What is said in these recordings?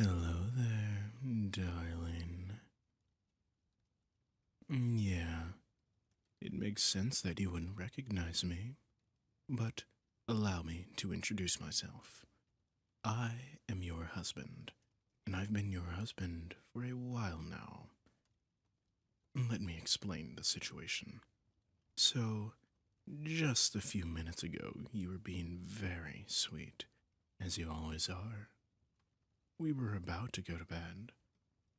Hello there, darling. Yeah, it makes sense that you wouldn't recognize me, but allow me to introduce myself. I am your husband, and I've been your husband for a while now. Let me explain the situation. So, just a few minutes ago, you were being very sweet, as you always are. We were about to go to bed,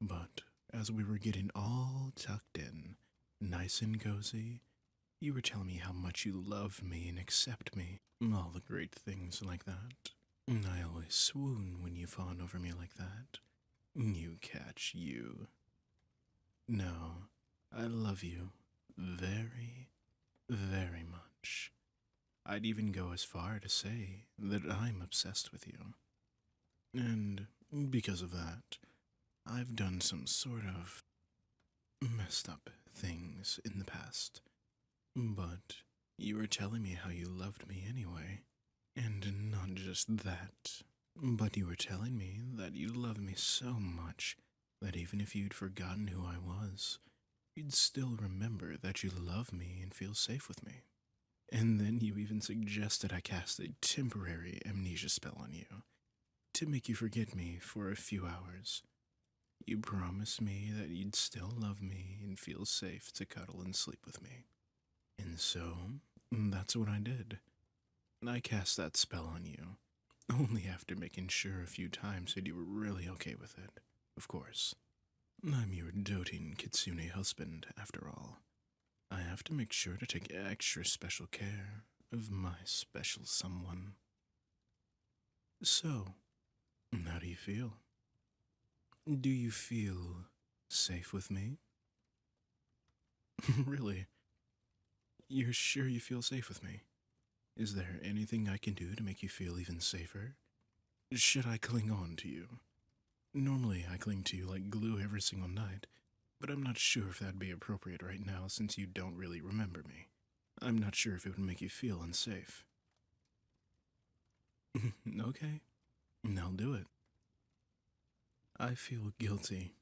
but as we were getting all tucked in, nice and cozy, you were telling me how much you love me and accept me, all the great things like that. I always swoon when you fawn over me like that. You catch you. No, I love you very, very much. I'd even go as far to say that I'm obsessed with you. And because of that, I've done some sort of messed up things in the past. But you were telling me how you loved me anyway. And not just that, but you were telling me that you loved me so much that even if you'd forgotten who I was, you'd still remember that you love me and feel safe with me. And then you even suggested I cast a temporary amnesia spell on you to make you forget me for a few hours. You promised me that you'd still love me and feel safe to cuddle and sleep with me. And so, that's what I did. I cast that spell on you, only after making sure a few times that you were really okay with it, of course. I'm your doting kitsune husband, after all. I have to make sure to take extra special care of my special someone. So, how do you feel? Do you feel safe with me? Really? You're sure you feel safe with me? Is there anything I can do to make you feel even safer? Should I cling on to you? Normally, I cling to you like glue every single night, but I'm not sure if that'd be appropriate right now since you don't really remember me. I'm not sure if it would make you feel unsafe. Okay, I'll do it. I feel guilty.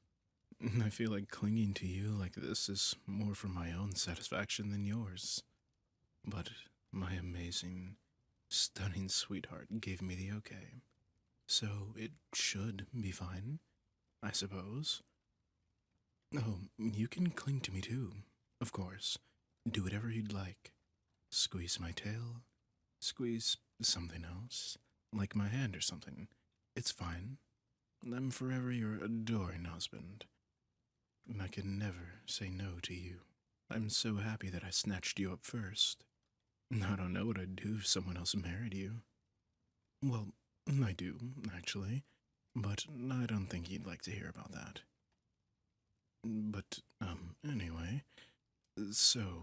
I feel like clinging to you like this is more for my own satisfaction than yours. But my amazing, stunning sweetheart gave me the okay. So it should be fine, I suppose. Oh, you can cling to me too, of course. Do whatever you'd like. Squeeze my tail, squeeze something else, like my hand or something. It's fine. I'm forever your adoring husband. And I can never say no to you. I'm so happy that I snatched you up first. I don't know what I'd do if someone else married you. Well, I do, actually, but I don't think you'd like to hear about that. But, anyway, so,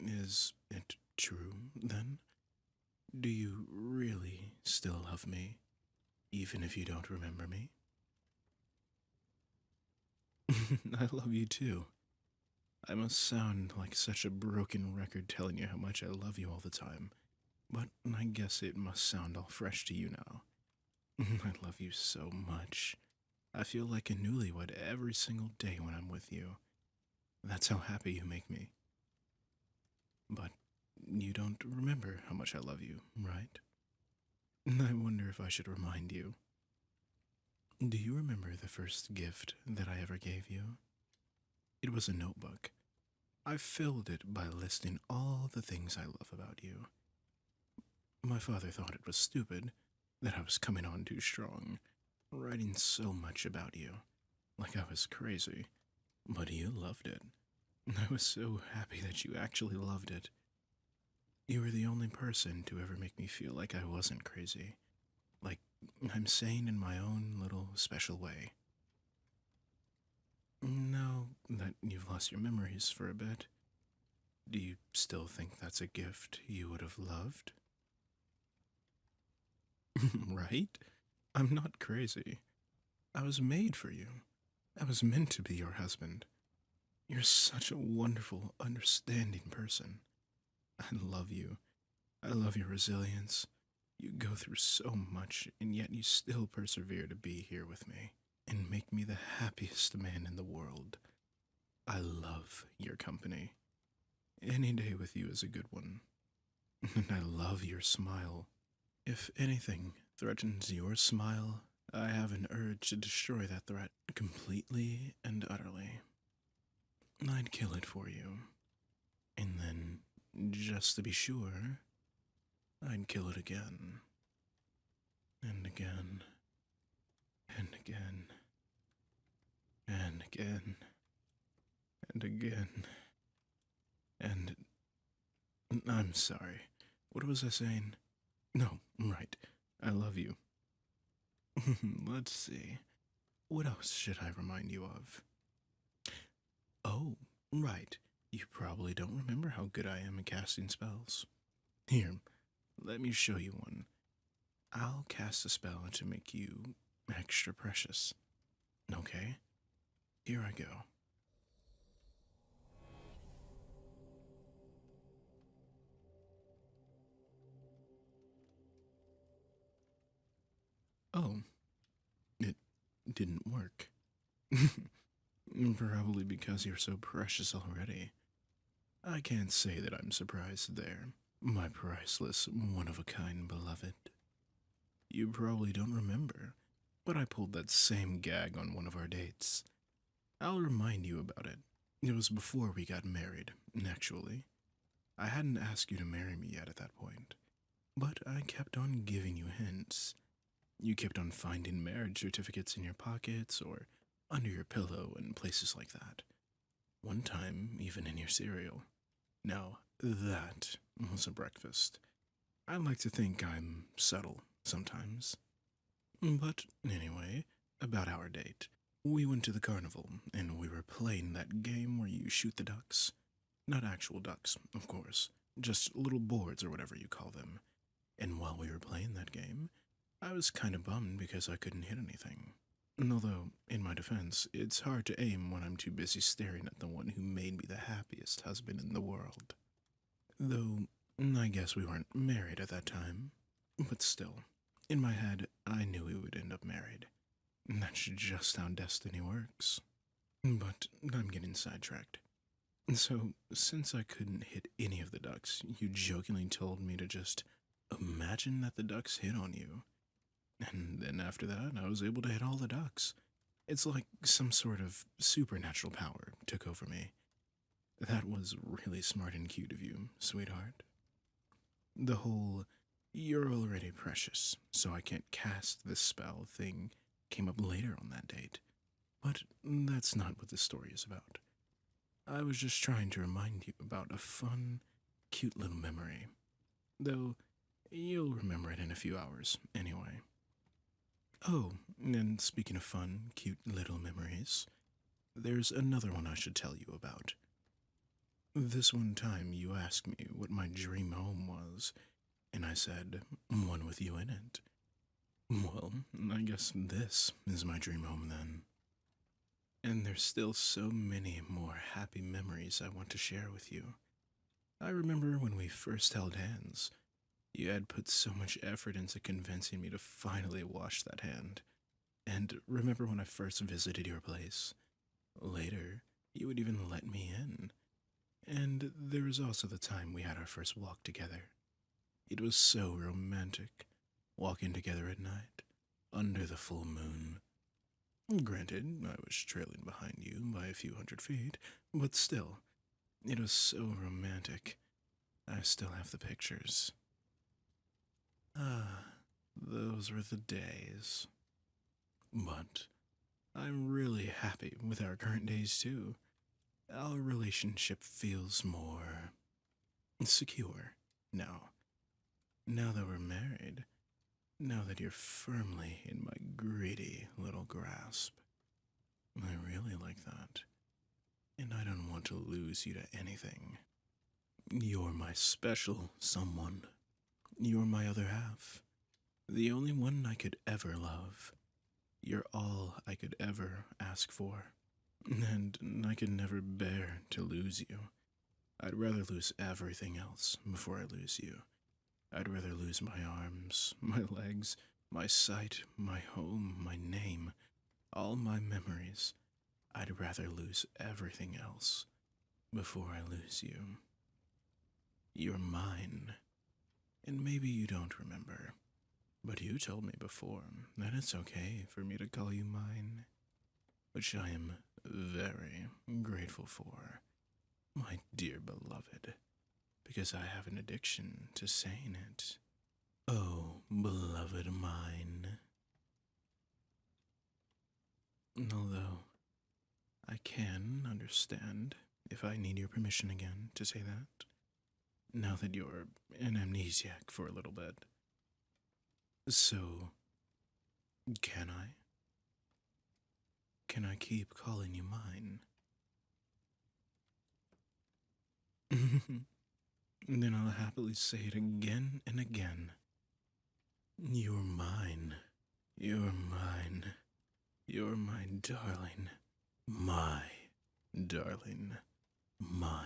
is it true, then? Do you really still love me, even if you don't remember me? I love you too. I must sound like such a broken record telling you how much I love you all the time, but I guess it must sound all fresh to you now. I love you so much. I feel like a newlywed every single day when I'm with you. That's how happy you make me. But you don't remember how much I love you, right? I wonder if I should remind you. Do you remember the first gift that I ever gave you? It was a notebook. I filled it by listing all the things I love about you. My father thought it was stupid, that I was coming on too strong, writing so much about you, like I was crazy. But you loved it. I was so happy that you actually loved it. You were the only person to ever make me feel like I wasn't crazy. Like I'm sane in my own little special way. Now that you've lost your memories for a bit, do you still think that's a gift you would have loved? Right? I'm not crazy. I was made for you. I was meant to be your husband. You're such a wonderful, understanding person. I love you. I love your resilience. You go through so much, and yet you still persevere to be here with me. and make me the happiest man in the world. I love your company. Any day with you is a good one. And I love your smile. If anything threatens your smile, I have an urge to destroy that threat completely and utterly. I'd kill it for you. And then, just to be sure, I'd kill it again. And again. And again. And again. And again. And I'm sorry. What was I saying? No, right. I love you. Let's see. What else should I remind you of? Oh, right. You probably don't remember how good I am at casting spells. Here, let me show you one. I'll cast a spell to make you extra precious. Okay? Here I go. Oh, it didn't work. Probably because you're so precious already. I can't say that I'm surprised there, my priceless, one-of-a-kind beloved. You probably don't remember, but I pulled that same gag on one of our dates. I'll remind you about it. It was before we got married, actually. I hadn't asked you to marry me yet at that point, but I kept on giving you hints. You kept on finding marriage certificates in your pockets or under your pillow and places like that. One time, even in your cereal. Now, that was a breakfast. I like to think I'm subtle sometimes. But anyway, about our date. We went to the carnival, and we were playing that game where you shoot the ducks. Not actual ducks, of course, just little boards or whatever you call them. And while we were playing that game, I was kind of bummed because I couldn't hit anything. Although, in my defense, it's hard to aim when I'm too busy staring at the one who made me the happiest husband in the world. Though, I guess we weren't married at that time. But still, in my head, I knew we would end up married. That's just how destiny works. But I'm getting sidetracked. So, since I couldn't hit any of the ducks, you jokingly told me to just imagine that the ducks hit on you. And then after that, I was able to hit all the ducks. It's like some sort of supernatural power took over me. That was really smart and cute of you, sweetheart. The whole, you're already precious, so I can't cast this spell thing came up later on that date. But that's not what this story is about. I was just trying to remind you about a fun, cute little memory. Though, you'll remember it in a few hours, anyway. Oh, and speaking of fun, cute little memories, there's another one I should tell you about. This one time you asked me what my dream home was, and I said, one with you in it. Well, I guess this is my dream home then. And there's still so many more happy memories I want to share with you. I remember when we first held hands. You had put so much effort into convincing me to finally wash that hand. And remember when I first visited your place? Later, you would even let me in. And there was also the time we had our first walk together. It was so romantic, walking together at night, under the full moon. Granted, I was trailing behind you by a few 100 feet, but still, it was so romantic. I still have the pictures. Ah, those were the days. But I'm really happy with our current days too. Our relationship feels more secure now. Now that we're married, now that you're firmly in my greedy little grasp. I really like that. And I don't want to lose you to anything. You're my special someone. You're my other half. The only one I could ever love. You're all I could ever ask for. And I could never bear to lose you. I'd rather lose everything else before I lose you. I'd rather lose my arms, my legs, my sight, my home, my name, all my memories. I'd rather lose everything else before I lose you. You're mine, and maybe you don't remember, but you told me before that it's okay for me to call you mine, which I am very grateful for, my dear beloved, because I have an addiction to saying it. Oh, beloved mine. Although I can understand if I need your permission again to say that, now that you're an amnesiac for a little bit. So, can I? Can I keep calling you mine? Then I'll happily say it again and again. You're mine. You're mine. You're my darling. My darling. Mine.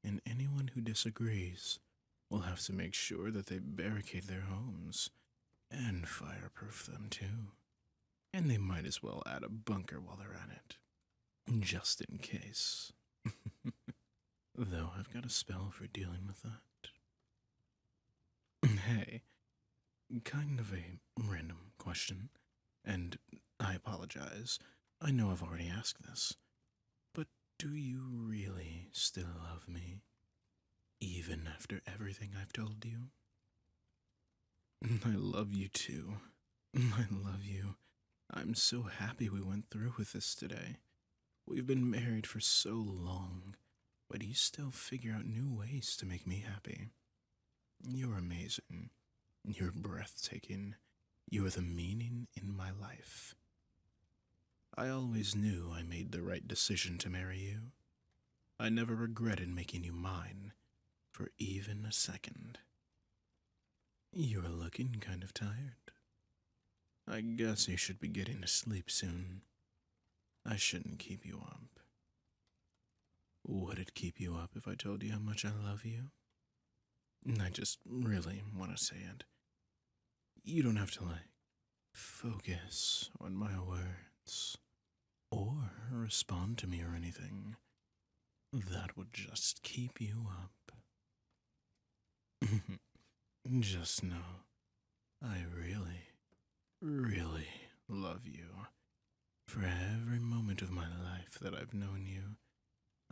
And anyone who disagrees will have to make sure that they barricade their homes and fireproof them too. And they might as well add a bunker while they're at it, just in case. Though I've got a spell for dealing with that. Hey, kind of a random question, and I apologize. I know I've already asked this, but do you really still love me? Even after everything I've told you? I love you too. I love you. I'm so happy we went through with this today. We've been married for so long, but you still figure out new ways to make me happy. You're amazing. You're breathtaking. You're the meaning in my life. I always knew I made the right decision to marry you. I never regretted making you mine for even a second. You're looking kind of tired. I guess you should be getting to sleep soon. I shouldn't keep you up. Would it keep you up if I told you how much I love you? I just really want to say it. You don't have to, focus on my words or respond to me or anything. That would just keep you up. Just know, I really, really love you. For every moment of my life that I've known you,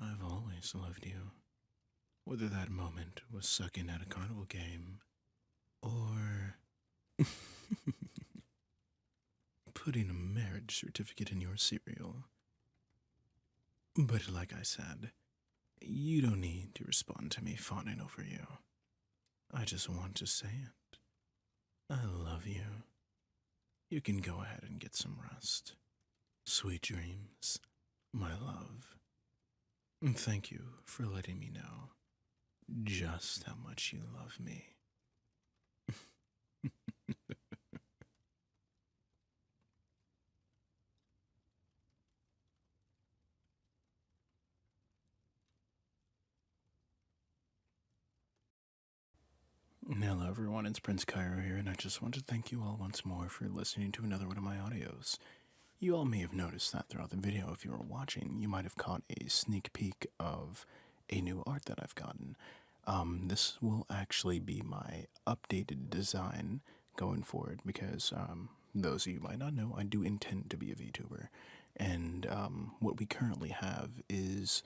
I've always loved you. Whether that moment was sucking at a carnival game, or putting a marriage certificate in your cereal. But like I said, you don't need to respond to me fawning over you. I just want to say it. I love you. You can go ahead and get some rest. Sweet dreams, my love. And thank you for letting me know just how much you love me. Hello everyone, it's Prince Kairo here, and I just want to thank you all once more for listening to another one of my audios. You all may have noticed that throughout the video, if you were watching, you might have caught a sneak peek of a new art that I've gotten. This will actually be my updated design going forward, because those of you might not know, I do intend to be a VTuber. And what we currently have is,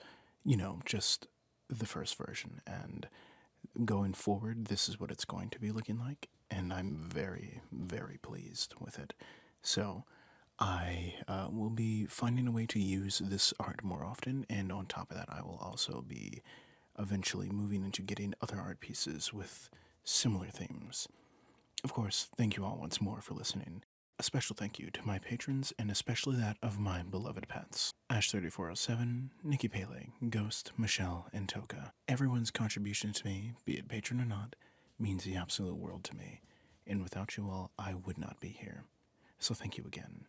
just the first version, and going forward, this is what it's going to be looking like, and I'm very, very pleased with it. So, I will be finding a way to use this art more often, and on top of that, I will also be eventually moving into getting other art pieces with similar themes. Of course, thank you all once more for listening. A special thank you to my patrons, and especially that of my beloved pets. Ash3407, Nikki Pele, Ghost, Michelle, and Toka. Everyone's contribution to me, be it patron or not, means the absolute world to me, and without you all, I would not be here. So thank you again.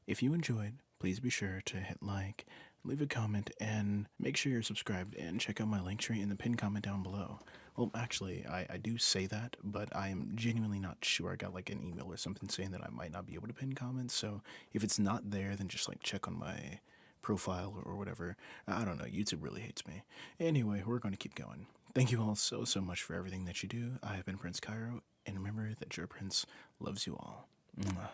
If you enjoyed, please be sure to hit like, leave a comment, and make sure you're subscribed, and check out my link tree in the pinned comment down below. Well, actually, I do say that, but I am genuinely not sure. I got like an email or something saying that I might not be able to pin comments, so if it's not there, then just like check on my profile or whatever. I don't know, YouTube really hates me. Anyway, we're going to keep going. Thank you all so much for everything that you do. I have been Prince Kairo, and remember that your prince loves you all. Mwah.